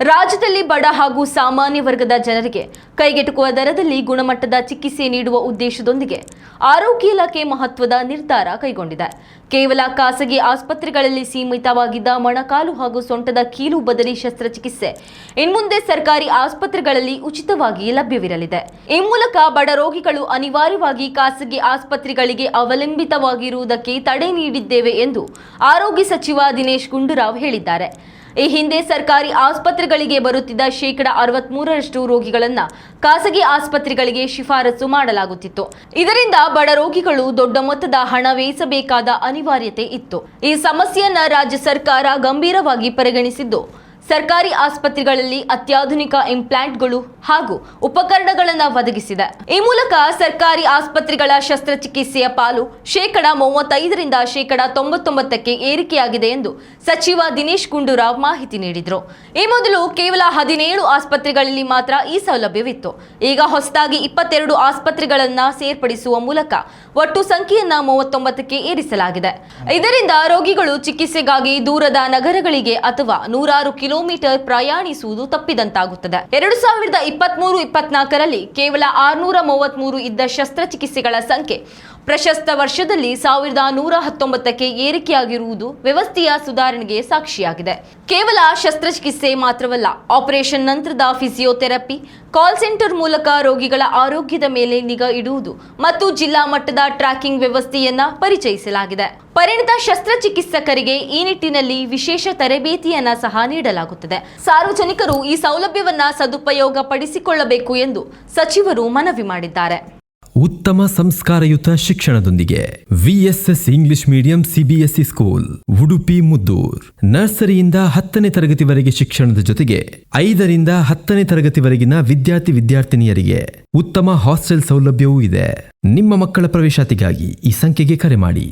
ರಾಜ್ಯದಲ್ಲಿ ಬಡ ಹಾಗೂ ಸಾಮಾನ್ಯ ವರ್ಗದ ಜನರಿಗೆ ಕೈಗೆಟುಕುವ ದರದಲ್ಲಿ ಗುಣಮಟ್ಟದ ಚಿಕಿತ್ಸೆ ನೀಡುವ ಉದ್ದೇಶದೊಂದಿಗೆ ಆರೋಗ್ಯ ಇಲಾಖೆ ಮಹತ್ವದ ನಿರ್ಧಾರ ಕೈಗೊಂಡಿದೆ. ಕೇವಲ ಖಾಸಗಿ ಆಸ್ಪತ್ರೆಗಳಲ್ಲಿ ಸೀಮಿತವಾಗಿದ್ದ ಮೊಣಕಾಲು ಹಾಗೂ ಸೊಂಟದ ಕೀಲು ಬದಲಿ ಶಸ್ತ್ರಚಿಕಿತ್ಸೆ ಇನ್ಮುಂದೆ ಸರ್ಕಾರಿ ಆಸ್ಪತ್ರೆಗಳಲ್ಲಿ ಉಚಿತವಾಗಿ ಲಭ್ಯವಿರಲಿದೆ. ಈ ಮೂಲಕ ಬಡ ರೋಗಿಗಳು ಅನಿವಾರ್ಯವಾಗಿ ಖಾಸಗಿ ಆಸ್ಪತ್ರೆಗಳಿಗೆ ಅವಲಂಬಿತವಾಗಿರುವುದಕ್ಕೆ ತಡೆ ನೀಡಿದ್ದೇವೆ ಎಂದು ಆರೋಗ್ಯ ಸಚಿವ ದಿನೇಶ್ ಗುಂಡೂರಾವ್ ಹೇಳಿದ್ದಾರೆ. ಈ ಹಿಂದೆ ಸರ್ಕಾರಿ ಆಸ್ಪತ್ರೆಗಳಿಗೆ ಬರುತ್ತಿದ್ದ 63% ರೋಗಿಗಳನ್ನು ಖಾಸಗಿ ಆಸ್ಪತ್ರೆಗಳಿಗೆ ಶಿಫಾರಸು ಮಾಡಲಾಗುತ್ತಿತ್ತು. ಇದರಿಂದ ಬಡ ರೋಗಿಗಳು ದೊಡ್ಡ ಮೊತ್ತದ ಹಣ ವ್ಯಯಿಸಬೇಕಾದ ಅನಿವಾರ್ಯತೆ ಇತ್ತು. ಈ ಸಮಸ್ಯೆಯನ್ನು ರಾಜ್ಯ ಸರ್ಕಾರ ಗಂಭೀರವಾಗಿ ಪರಿಗಣಿಸಿದ್ದು ಸರ್ಕಾರಿ ಆಸ್ಪತ್ರೆಗಳಲ್ಲಿ ಅತ್ಯಾಧುನಿಕ ಇಂಪ್ಲಾಂಟ್ಗಳು ಹಾಗೂ ಉಪಕರಣಗಳನ್ನು ಒದಗಿಸಿದೆ. ಈ ಮೂಲಕ ಸರ್ಕಾರಿ ಆಸ್ಪತ್ರೆಗಳ ಶಸ್ತ್ರಚಿಕಿತ್ಸೆಯ ಪಾಲು 35% 99% ಏರಿಕೆಯಾಗಿದೆ ಎಂದು ಸಚಿವ ದಿನೇಶ್ ಗುಂಡೂರಾವ್ ಮಾಹಿತಿ ನೀಡಿದರು. ಈ ಮೊದಲು ಕೇವಲ 17 ಆಸ್ಪತ್ರೆಗಳಲ್ಲಿ ಮಾತ್ರ ಈ ಸೌಲಭ್ಯವಿತ್ತು. ಈಗ ಹೊಸದಾಗಿ 22 ಆಸ್ಪತ್ರೆಗಳನ್ನು ಸೇರ್ಪಡಿಸುವ ಮೂಲಕ ಒಟ್ಟು ಸಂಖ್ಯೆಯನ್ನು 39ಕ್ಕೆ ಏರಿಸಲಾಗಿದೆ. ಇದರಿಂದ ರೋಗಿಗಳು ಚಿಕಿತ್ಸೆಗಾಗಿ ದೂರದ ನಗರಗಳಿಗೆ ಅಥವಾ ನೂರಾರು ಕಿಲೋಮೀಟರ್ ಪ್ರಯಾಣಿಸುವುದು ತಪ್ಪಿದಂತಾಗುತ್ತದೆ. 2023-24ರಲ್ಲಿ ಕೇವಲ 633 ಇದ್ದ ಶಸ್ತ್ರಚಿಕಿತ್ಸೆಗಳ ಸಂಖ್ಯೆ ಪ್ರಸಕ್ತ ವರ್ಷದಲ್ಲಿ 1119ಕ್ಕೆ ಏರಿಕೆಯಾಗಿರುವುದು ವ್ಯವಸ್ಥೆಯ ಸುಧಾರಣೆಗೆ ಸಾಕ್ಷಿಯಾಗಿದೆ. ಕೇವಲ ಶಸ್ತ್ರಚಿಕಿತ್ಸೆ ಮಾತ್ರವಲ್ಲ, ಆಪರೇಷನ್ ನಂತರದ ಫಿಸಿಯೋಥೆರಪಿ, ಕಾಲ್ ಸೆಂಟರ್ ಮೂಲಕ ರೋಗಿಗಳ ಆರೋಗ್ಯದ ಮೇಲೆ ನಿಗಾ ಇಡುವುದು ಮತ್ತು ಜಿಲ್ಲಾ ಮಟ್ಟದ ಟ್ರ್ಯಾಕಿಂಗ್ ವ್ಯವಸ್ಥೆಯನ್ನ ಪರಿಚಯಿಸಲಾಗಿದೆ. ಪರಿಣಿತ ಶಸ್ತ್ರಚಿಕಿತ್ಸಕರಿಗೆ ಈ ನಿಟ್ಟಿನಲ್ಲಿ ವಿಶೇಷ ತರಬೇತಿಯನ್ನ ಸಹ ನೀಡಲಾಗುತ್ತದೆ. ಸಾರ್ವಜನಿಕರು ಈ ಸೌಲಭ್ಯವನ್ನ ಸದುಪಯೋಗ ಪಡಿಸಿಕೊಳ್ಳಬೇಕು ಎಂದು ಸಚಿವರು ಮನವಿ ಮಾಡಿದ್ದಾರೆ. ಉತ್ತಮ ಸಂಸ್ಕಾರಯುತ ಶಿಕ್ಷಣದೊಂದಿಗೆ VSS English medium CBSE school Udupi Muddur. ನರ್ಸರಿಯಿಂದ 10ನೇ ತರಗತಿವರೆಗೆ ಶಿಕ್ಷಣದ ಜೊತೆಗೆ 5ರಿಂದ 10ನೇ ತರಗತಿವರೆಗಿನ ವಿದ್ಯಾರ್ಥಿನಿಯರಿಗೆ ಉತ್ತಮ ಹಾಸ್ಟೆಲ್ ಸೌಲಭ್ಯವೂ ಇದೆ. ನಿಮ್ಮ ಮಕ್ಕಳ ಪ್ರವೇಶಾತಿಗಾಗಿ ಈ ಸಂಖ್ಯೆಗೆ ಕರೆ ಮಾಡಿ.